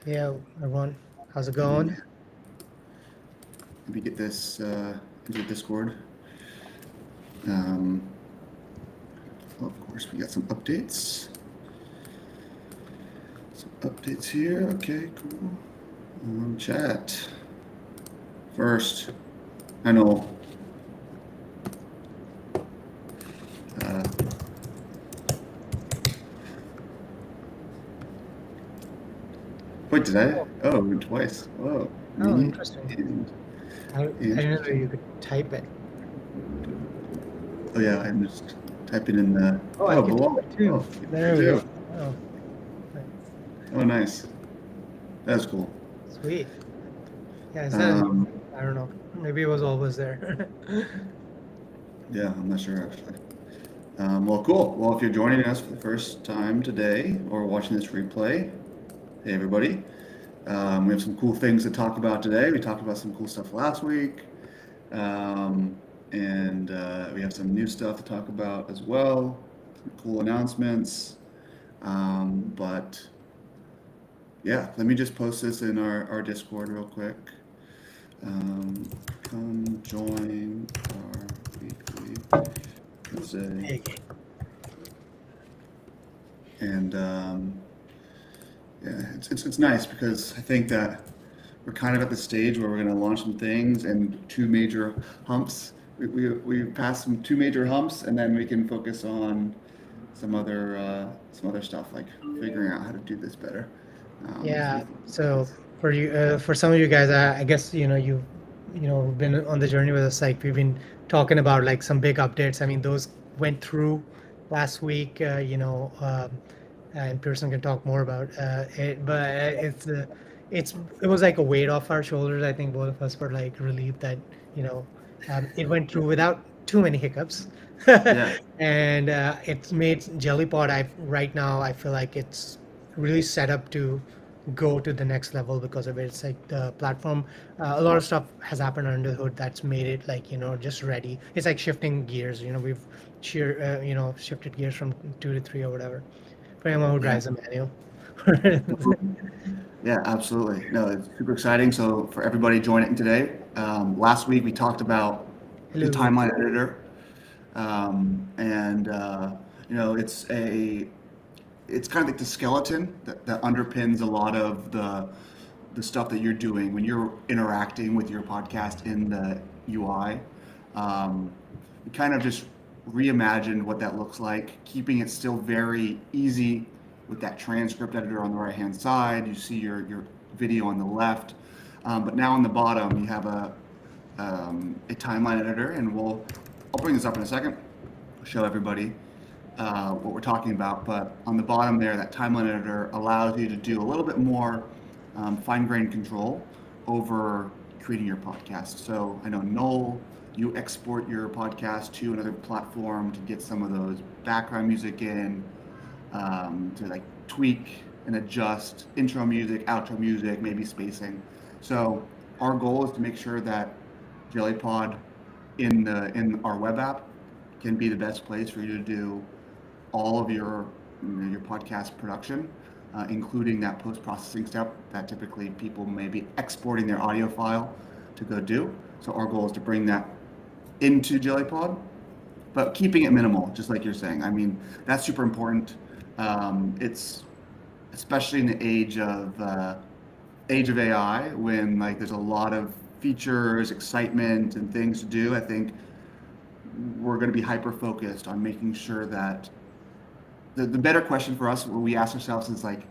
Yeah, everyone, how's it Let me going? let me get this into Discord. Um, well, of course, we got some updates. Some updates here. Okay, cool. Chat first. I know. Uh, wait, did I? Oh, Oh, twice. Oh, oh, me interesting. and I didn't know you interesting. could type it. Oh yeah, I'm just typing in the. Oh, I Oh, can type below. it too. Oh, you There we too. go. Oh, right. Oh, nice. That's cool. Sweet. Yeah, is that a new Um, thing? I don't know. Maybe it was always there. yeah, I'm not sure actually. Well, cool. Well, if you're joining us for the first time today or watching this replay, hey everybody. We have some cool things to talk about today. We talked about some cool stuff last week, um, and we have some new stuff to talk about as well. Some cool announcements. But yeah, let me just post this in our Discord real quick. Um, Come join our weekly Jose. Hey, And yeah, it's nice because I think that we're kind of at the stage where we're going to launch some things and two major humps. We passed some two major humps, and then we can focus on some other stuff like figuring out how to do this better. So we yeah. think So it's for you, for some of you guys, I guess you've been on the journey with us. Like we've been talking about like some big updates. I mean, those went through last week. And Pearson can talk more about it. But it was like a weight off our shoulders. I think both of us were like relieved that you know it went through without too many hiccups. yeah, And it's made Jellypod. I right now I feel like it's really set up to go to the next level because of it. It's like the platform. A lot of stuff has happened under the hood that's made it like just ready. It's like shifting gears. We've shifted gears from two to three or whatever. For anyone who yeah. drives a manual. Yeah, absolutely. No, it's super exciting. So for everybody joining today, last week we talked about the Hello. timeline editor, and it's kind of like the skeleton that underpins a lot of the stuff that you're doing when you're interacting with your podcast in the UI. We kind of just reimagined what that looks like, keeping it still very easy with that transcript editor on the right hand side. You see your video on the left, but now on the bottom you have a timeline editor, and I'll bring this up in a second, show everybody what we're talking about. But on the bottom there, that timeline editor allows you to do a little bit more fine-grained control over creating your podcast. So I know Noel, you export your podcast to another platform to get some of those background music in, to like tweak and adjust intro music, outro music, maybe spacing. So our goal is to make sure that JellyPod in our web app can be the best place for you to do all of your podcast production, including that post processing step that typically people may be exporting their audio file to go do. So our goal is to bring that into JellyPod, but keeping it minimal, just like you're saying. I mean, that's super important. It's especially in the age of AI, when like there's a lot of features, excitement, and things to do. I think we're going to be hyper focused on making sure that the better question for us, what we ask ourselves is like,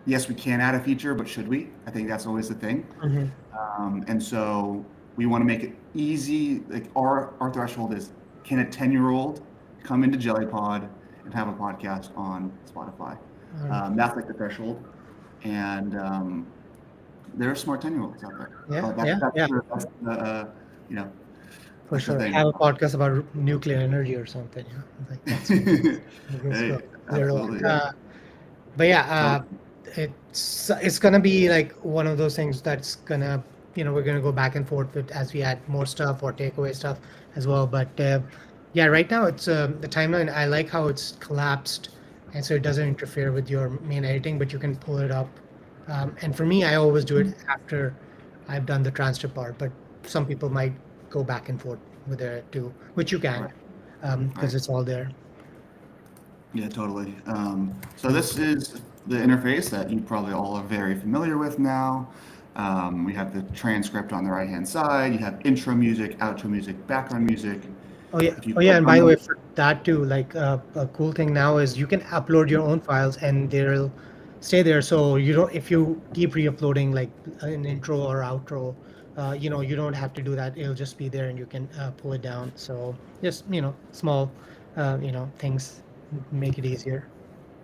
yes, we can add a feature, but should we? I think that's always the thing. Hmm. And so we want to make it easy. Like our threshold is, can a 10-year-old come into JellyPod and have a podcast on Spotify? That's like the threshold. And there are smart 10-year-olds out there. Yeah, But yeah, yeah, that's the, you know, for that's the sure. thing. Have a podcast about nuclear energy or something. Like that's let's Hey, go. Zero to one. absolutely, yeah. But yeah, Totally. it's gonna be like one of those things that's gonna we're gonna go back and forth with as we add more stuff or take away stuff as well. But yeah, right now it's the timeline. I like how it's collapsed, and so it doesn't interfere with your main editing, but you can pull it up And for me, I always do it after I've done the transcript part. But some people might go back and forth with it too, which you can, Right. because Right. it's all there. Yeah, totally. So this is the interface that you probably all are very familiar with now. We have the transcript on the right-hand side. You have intro music, outro music, background music. Oh yeah, If you oh yeah, click and on by the way, those, for that too, like a cool thing now is you can upload your own files and they'll stay there. So you don't, if you keep re-uploading like an intro or outro, you don't have to do that. It'll just be there and you can pull it down. So just small, things make it easier.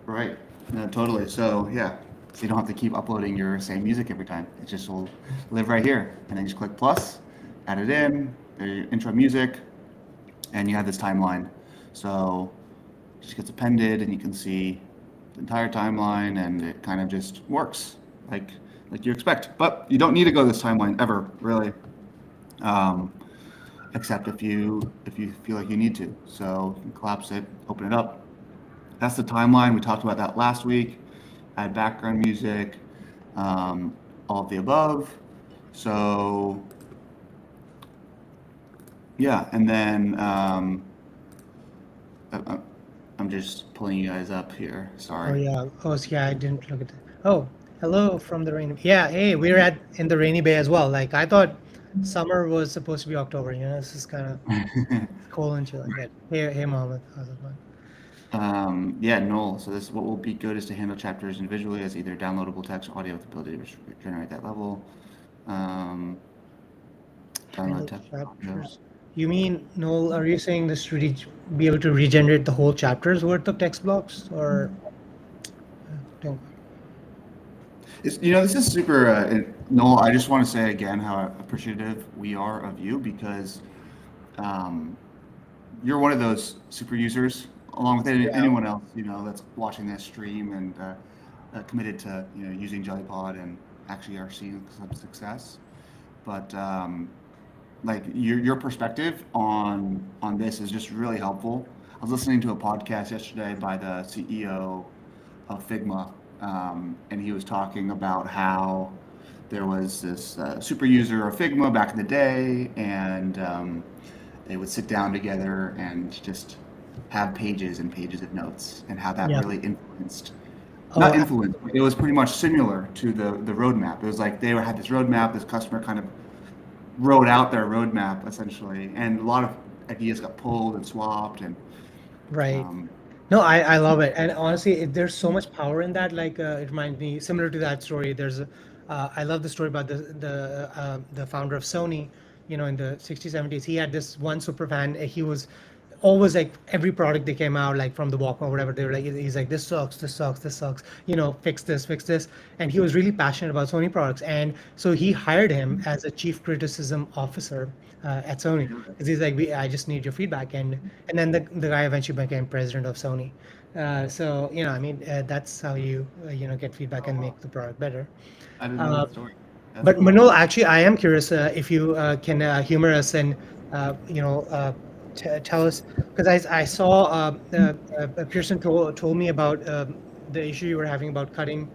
right? No, totally. So yeah, so you don't have to keep uploading your same music every time. It just will live right here, and then you just click plus, add it in, there's your intro music, and you have this timeline. So it just gets appended, and you can see the entire timeline, and it kind of just works like like you expect. But you don't need to go this timeline ever, really, um, except if you feel like you need to. So you can collapse it, open it up. That's the timeline. We talked about that last week. Add background music, um, all of the above. So yeah, and then I- I'm just pulling you guys up here. Oh Sorry. yeah. Oh yeah, I didn't look at that. Oh, hello from the rainy. Yeah, hey, we're at in the rainy bay as well. Like I thought summer was supposed to be October. This is kind of cold and chill. Yeah. Hey, Mohammed. How's it going? Yeah, null. So this what will be good is to handle chapters individually as either downloadable text, audio with the ability to generate that level. Um, download Handle text, audio. chapters. You mean, Noel, are you saying this to be able to regenerate the whole chapter's worth of text blocks or don't? This is super. Noel, I just want to say again how appreciative we are of you because um, you're one of those super users, along with Yeah, anyone else that's watching this stream and committed to using JellyPod and actually are seeing some success. But like your perspective on this is just really helpful. I was listening to a podcast yesterday by the CEO of Figma, and he was talking about how there was this super user of Figma back in the day, and they would sit down together and just have pages and pages of notes, and how that yeah. really influenced. Oh, Not influenced, but it was pretty much similar to the roadmap. It was like they had this roadmap. This customer kind of wrote out their roadmap essentially, and a lot of ideas got pulled and swapped, and right. um, No, I love it, and honestly, there's so much power in that. Like, it reminds me similar to that story. I love the story about the founder of Sony. In the 60s, 70s, he had this one super fan. He was always like every product they came out, like from the Walkman or whatever. They were like, he's like, this sucks, this sucks, this sucks. Fix this, fix this. And he was really passionate about Sony products, and so he hired him as a chief criticism officer at Sony because he's like, I just need your feedback, and then the guy eventually became president of Sony. So I mean, that's how you get feedback and make the product better. I didn't know Uh, that story. That's but cool. Manol, actually, I am curious if you can humor us and tell us because I saw Pearson told me about the issue you were having about cutting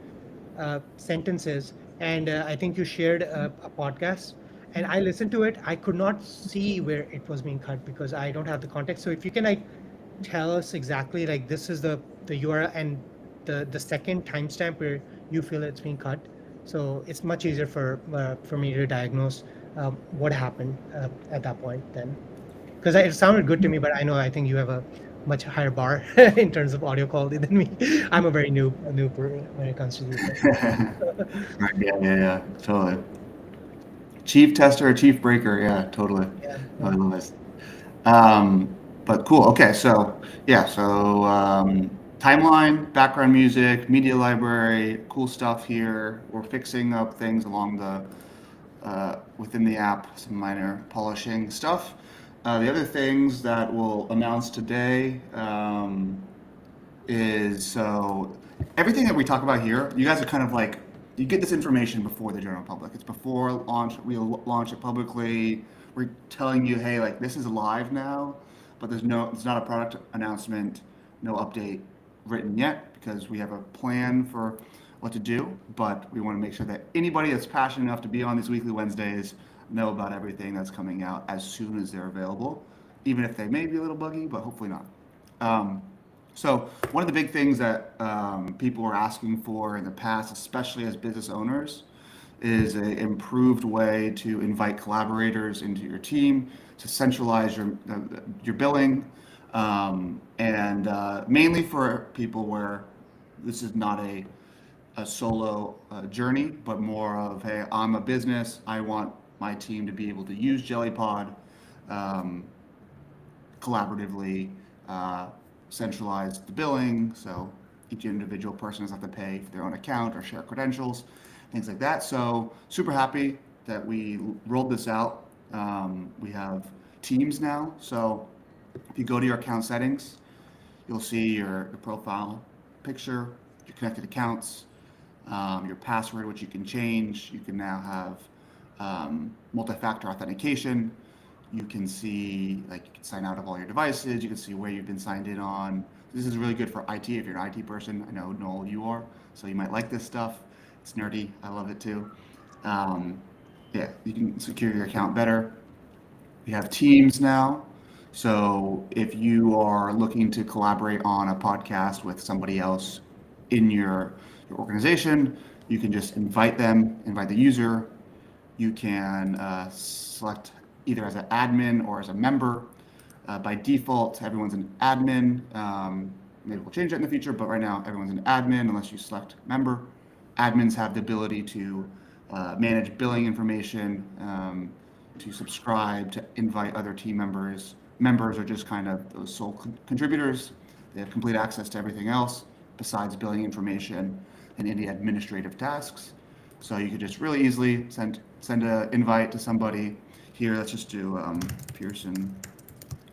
sentences, and I think you shared a podcast, and I listened to it. I could not see where it was being cut because I don't have the context. So if you can like tell us exactly like this is the URL and the second timestamp where you feel it's being cut, so it's much easier for me to diagnose what happened at that point then. Because it sounded good to me, but I think you have a much higher bar in terms of audio quality than me. I'm a very noob when it comes to these things. Right, yeah, yeah, yeah, totally. Chief tester, chief breaker, yeah, totally. Yeah, Oh, I yeah. love this. But cool. Okay, so yeah, so timeline, background music, media library, cool stuff here. We're fixing up things along the within the app, some minor polishing stuff. The other things that we'll announce today is so everything that we talk about here, you guys are kind of like you get this information before the general public. It's before launch. We'll launch it publicly. We're telling you, hey, like this is live now, but it's not a product announcement, no update written yet because we have a plan for what to do, but we want to make sure that anybody that's passionate enough to be on these weekly Wednesdays know about everything that's coming out as soon as they're available, even if they may be a little buggy, but hopefully not. Um, so one of the big things that people were asking for in the past, especially as business owners, is an improved way to invite collaborators into your team, to centralize your billing, and mainly for people where this is not a solo journey, but more of, hey, I'm a business. I want my team to be able to use JellyPod um, collaboratively, uh, centralize the billing. So each individual person doesn't have to pay for their own account or share credentials, things like that. So super happy that we rolled this out. We have teams now. So if you go to your account settings, you'll see your profile picture, your connected accounts, your password, which you can change. You can now have multi-factor authentication. You can see, like, you can sign out of all your devices. You can see where you've been signed in on. This is really good for IT. If you're an IT person, I know Noel, you are, so you might like this stuff. It's nerdy. I love it too. Yeah, you can secure your account better. We have teams now. So if you are looking to collaborate on a podcast with somebody else in your organization, you can just invite them, invite the user. You can select either as an admin or as a member. By default, everyone's an admin. Maybe we'll change that in the future, but right now everyone's an admin unless you select member. Admins have the ability to manage billing information, to subscribe, to invite other team members. Members are just kind of those sole contributors. They have complete access to everything else besides billing information and any administrative tasks. So you could just really easily send an invite to somebody. Here, let's just do Pearson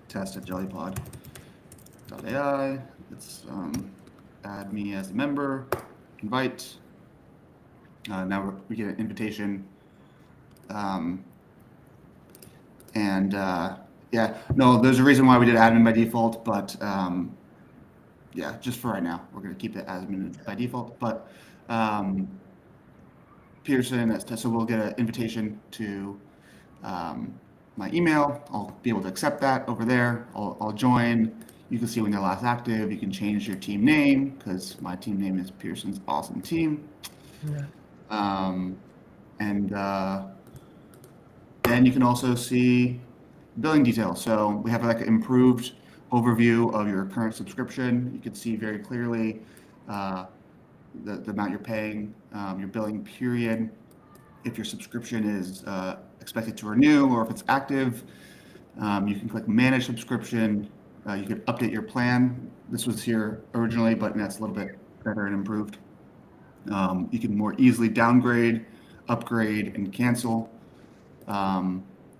test at jellypod.ai. Let's add me as a member, invite. Now we get an invitation. Yeah, no, there's a reason why we did admin by default, but yeah, just for right now, we're going to keep it admin by default. But Pearson, so we'll get an invitation to my email. I'll be able to accept that over there. I'll join. You can see when they're last active. You can change your team name because my team name is Pearson's Awesome Team. Yeah. Then you can also see billing details. So we have like an improved overview of your current subscription. You can see very clearly the amount you're paying, your billing period, if your subscription is expected to renew or if it's active. You can click manage subscription. You could update your plan. This was here originally, but that's a little bit better and improved. You can more easily downgrade, upgrade, and cancel.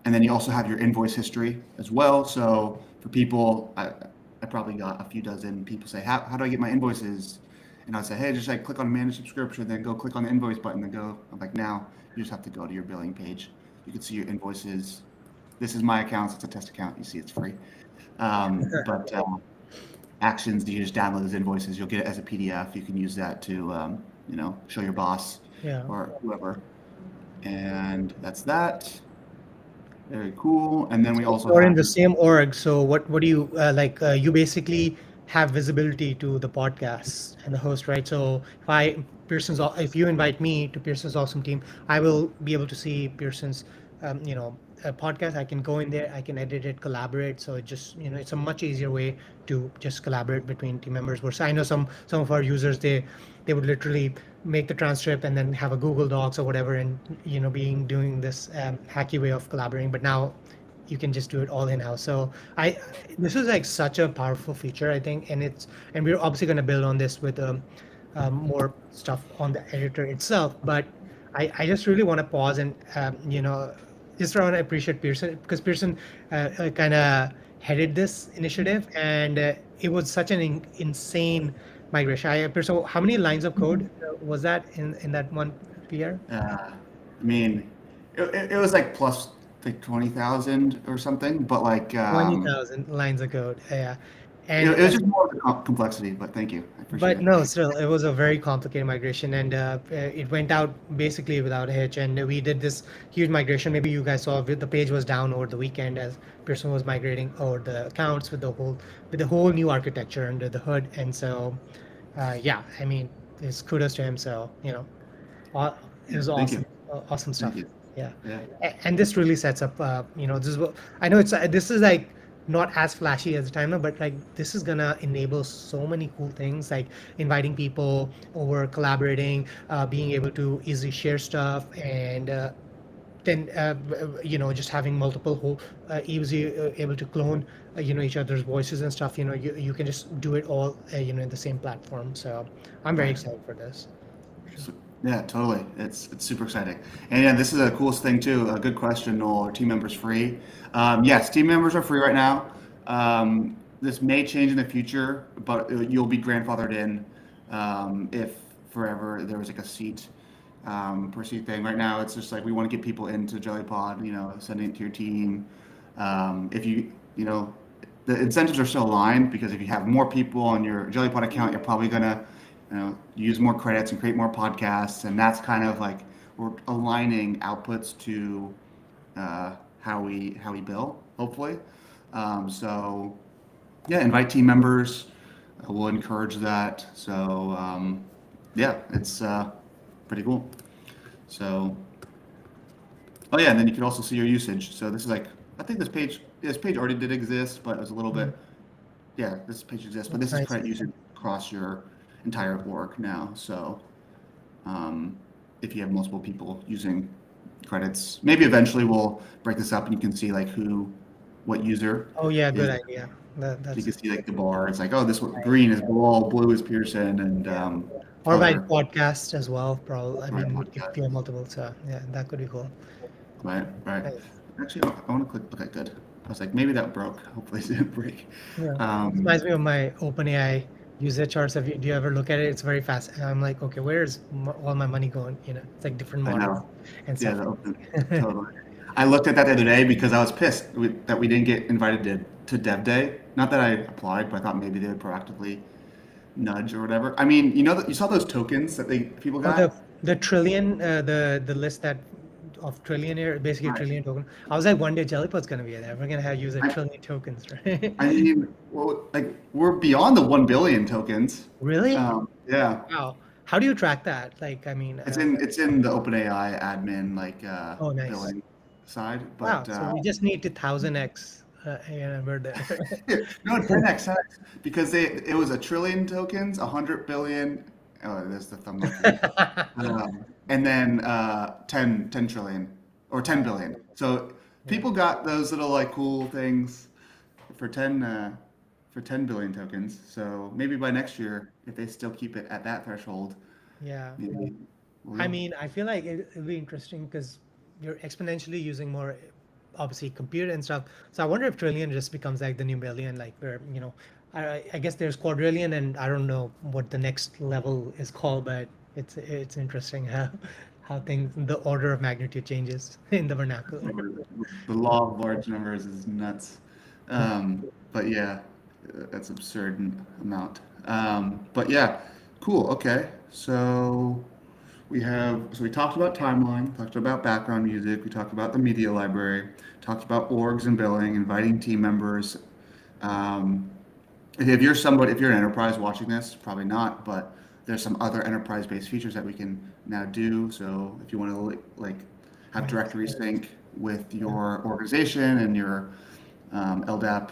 And then you also have your invoice history as well. So for people, I probably got a few dozen people say, how do I get my invoices? And I'd say, hey, just like click on manage subscription, then go click on the invoice button, then go. I'm like, now you just have to go to your billing page. You can see your invoices. This is my account. It's a test account. You see it's free. But actions, you just download those invoices. You'll get it as a PDF. You can use that to, show your boss or whoever. And that's that. Very cool. And then we also Or in the same org. So what do you like? You basically have visibility to the podcast and the host, right? So if you invite me to Pearson's Awesome Team, I will be able to see Pearson's, podcast. I can go in there, I can edit it, collaborate. So it just, it's a much easier way to just collaborate between team members. Versus I know some of our users, they would literally make the transcript and then have a Google Docs or whatever, and doing this hacky way of collaborating. But now you can just do it all in-house. So this is like such a powerful feature, I think, and we're obviously going to build on this with more stuff on the editor itself. But I just really want to pause and just want to appreciate Pearson, because Pearson kind of headed this initiative, and it was such an insane migration. Pearson, how many lines of code was that in that one PR? I mean, it was like plus like 20,000 or something, but like 20,000 lines of code. Yeah. And it was just more of the complexity, but thank you. I appreciate but it. no, still, it was a very complicated migration, and it went out basically without a hitch. And we did this huge migration. Maybe you guys saw the page was down over the weekend as Pearson was migrating over the accounts with the whole new architecture under the hood. And so, yeah, I mean, it's kudos to him. So it Yeah, was thank you. awesome, awesome Thank stuff. you. Yeah, Yeah. and this really sets up. This is what I know. This is like not as flashy as the timer, but like this is gonna enable so many cool things, like inviting people over, collaborating, being able to easily share stuff, and then just having multiple whole easy able to clone each other's voices and stuff. You can just do it all in the same platform. So I'm very Right. excited for this. So, yeah, totally. It's super exciting. And yeah, this is the coolest thing too. A good question, Noel. Are team members free? Yes, team members are free right now. This may change in the future, but you'll be grandfathered in if forever there was like a seat per seat thing. Right now, it's just like we want to get people into JellyPod. Sending it to your team. If the incentives are still aligned because if you have more people on your JellyPod account, you're probably gonna use more credits and create more podcasts, and that's kind of like we're aligning outputs to how we bill, hopefully. So yeah, invite team members. We'll encourage that. So yeah, it's pretty cool. So oh yeah, and then you can also see your usage. So this is like I think this page already did exist, but it was a little Mm, bit yeah, this page exists, but that's this is nice. credit usage across your entire org now. So um, if you have multiple people using credits, maybe eventually we'll break this up and you can see like what user Oh yeah, good is. idea. You That's can see like the bar. It's like, oh, this one green is Bilal, blue is Pearson, and yeah. Or by other podcast as well, probably. I right mean, if podcast. you have multiple, so yeah, that could be cool. Right, right. Nice. Actually, I want to click. Okay, good. I was like, maybe that broke. Hopefully, it didn't break. Yeah, it Um, reminds me of my OpenAI user charts. Do you ever look at it? It's very fast. And I'm like, okay, where's all my money going? It's like different I models know. and Yeah, stuff. the open, totally. I looked at that the other day because I was pissed that we didn't get invited to Dev Day. Not that I applied, but I thought maybe they would proactively nudge or whatever. I mean, you saw those tokens that people Oh, got? the trillion, the list that of trillionaire, basically a Right. trillion token. I was like, one day Jellypod's gonna be there. We're gonna have use a I, trillion tokens, right? I mean, well, like we're beyond the 1 billion tokens. Really? Yeah, Wow. How do you track that? Like, I mean, it's in the OpenAI admin like oh, nice. billing side, Wow. but So we just need to 1000x, and we're there. no, 10x because it was a trillion tokens, 100 billion. Oh, there's the thumbnail for you. And then 10 trillion or 10 billion. So Yeah. people got those little like cool things for 10 billion tokens. So maybe by next year, if they still keep it at that threshold, Yeah. maybe I we'll, mean, I feel like it'll be interesting because you're exponentially using more, obviously, compute and stuff. So I wonder if trillion just becomes like the new billion, like where, I guess there's quadrillion, and I don't know what the next level is called, but it's interesting how things, the order of magnitude changes in the vernacular. the law of large numbers is nuts. But yeah, that's absurd amount. But yeah, cool. Okay, so we talked about timeline, talked about background music, we talked about the media library, talked about orgs and billing, inviting team members. Um, if you're an enterprise watching this, probably not, but there's some other enterprise-based features that we can now do. So if you want to like have Right. directory sync with Yeah. your organization and your LDAP,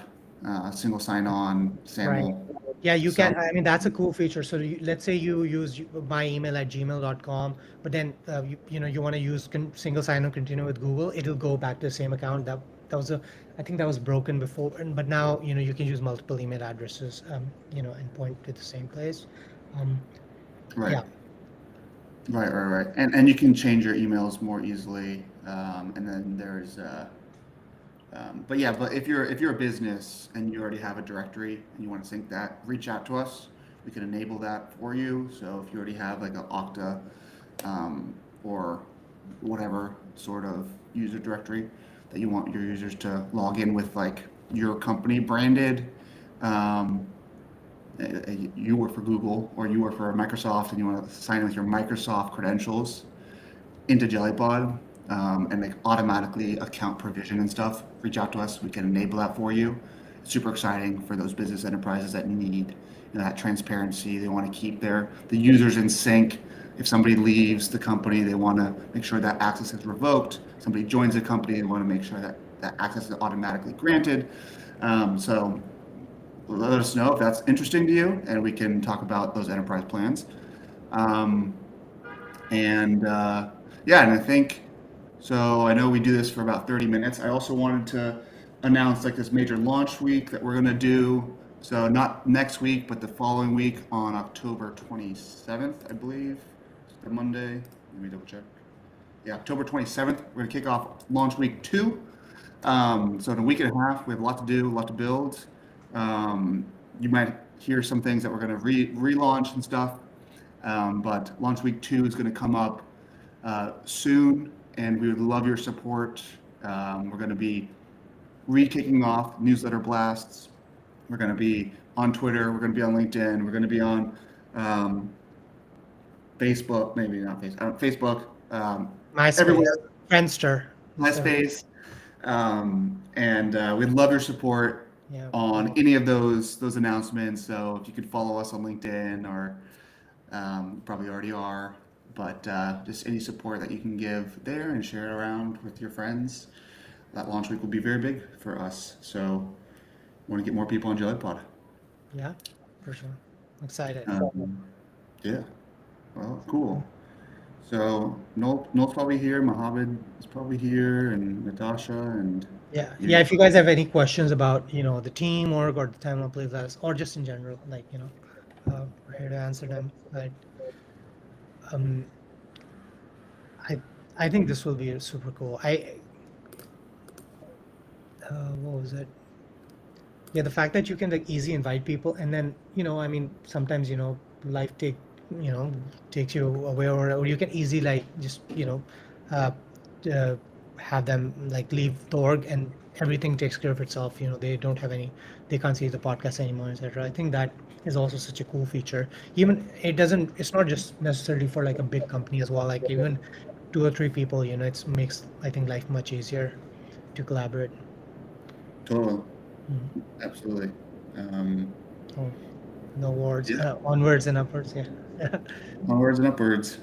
single sign-on, Right. SAML. Yeah, you So can. I mean, that's a cool feature. So let's say you use my email at gmail.com, but then you want to use single sign-on continue with Google. It'll go back to the same account. That was I think that was broken before, but now you can use multiple email addresses, and point to the same place. Um, right, yeah, right. And you can change your emails more easily. And then there's but if you're a business and you already have a directory and you want to sync that, reach out to us. We can enable that for you. So if you already have like an Okta or whatever sort of user directory that you want your users to log in with, like your company branded you work for Google or you work for Microsoft and you want to sign in with your Microsoft credentials into JellyPod, and like automatically account provision and stuff, reach out to us. We can enable that for you. It's super exciting for those business enterprises that need that transparency. They want to keep the users in sync. If somebody leaves the company, they want to make sure that access is revoked. Somebody joins the company, they want to make sure that that access is automatically granted. So let us know if that's interesting to you, and we can talk about those enterprise plans. Yeah, and I think so. I know we do this for about 30 minutes. I also wanted to announce like this major launch week that we're going to do. So not next week, but the following week on October 27th, I believe. It's the Monday. Let me double check. Yeah, October 27th. We're going to kick off launch week 2. So in a week and a half, we have a lot to do, a lot to build. You might hear some things that we're going to relaunch and stuff. But launch week 2 is going to come up soon, and we would love your support. We're going to be kicking off newsletter blasts. We're going to be on Twitter. We're going to be on LinkedIn. We're going to be on Facebook, maybe not Facebook. Facebook. MySpace, everywhere. Friendster, MySpace. We'd love your support on any of those announcements. So if you could follow us on LinkedIn, or probably already are, but just any support that you can give there and share it around with your friends. That launch week will be very big for us. So we want to get more people on JellyPod. Yeah, for sure. I'm excited. Yeah. Well, cool. So Noel's probably here, Mohammed is probably here, and Natasha, and yeah. If you guys have any questions about the team or the time of play class, or just in general, like we're here to answer them. But I think this will be super cool. What was it? Yeah, the fact that you can like easily invite people, and then I mean sometimes life takes you away, or you can easily like just have them like leave the org and everything takes care of itself. They can't see the podcast anymore, etc. I think that is also such a cool feature. Even it's not just necessarily for like a big company as well. Like even 2 or 3 people, it makes I think life much easier to collaborate. Totally. Absolutely. No words. Onwards and upwards. Yeah. Onwards and upwards.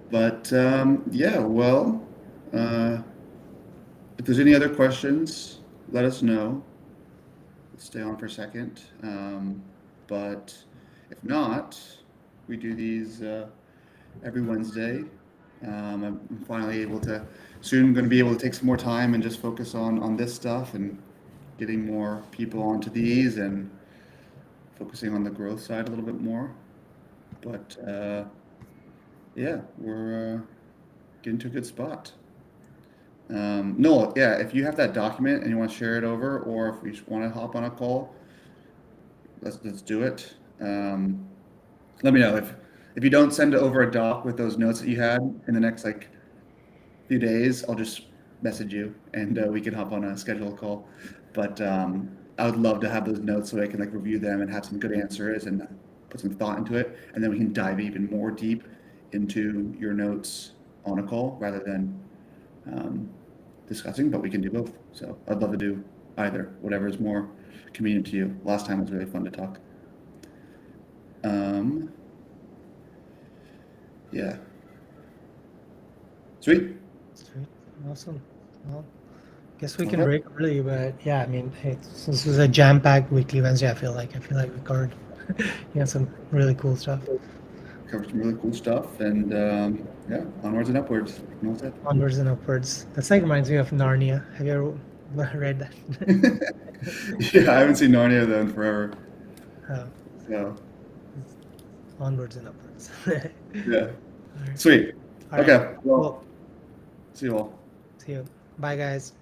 But well, if there's any other questions, let us know. Let's stay on for a second. But if not, we do these every Wednesday. I'm finally able to. Soon I'm going to be able to take some more time and just focus on this stuff and getting more people onto these and focusing on the growth side a little bit more. But we're getting to a good spot. Noel, if you have that document and you want to share it over, or if you just want to hop on a call, let's do it. Let me know if you don't send over a doc with those notes that you had in the next few days. I'll just message you and we can hop on a schedule call. But I would love to have those notes so I can review them and have some good answers and put some thought into it, and then we can dive even more deep into your notes on a call rather than discussing. But we can do both. So I'd love to do either, whatever is more convenient to you. Last time was really fun to talk. Yeah. Sweet. Awesome. Well, guess we can break early, but I mean, since this is a jam-packed weekly Wednesday, I feel like we covered some really cool stuff. Covered some really cool stuff, and onwards and upwards. Onwards and upwards. That's reminds me of Narnia. Have you ever read that? Yeah, I haven't seen Narnia though in forever. So. Onwards and upwards. Yeah. Right. Sweet. Okay. Well, see you all. See you. Bye, guys.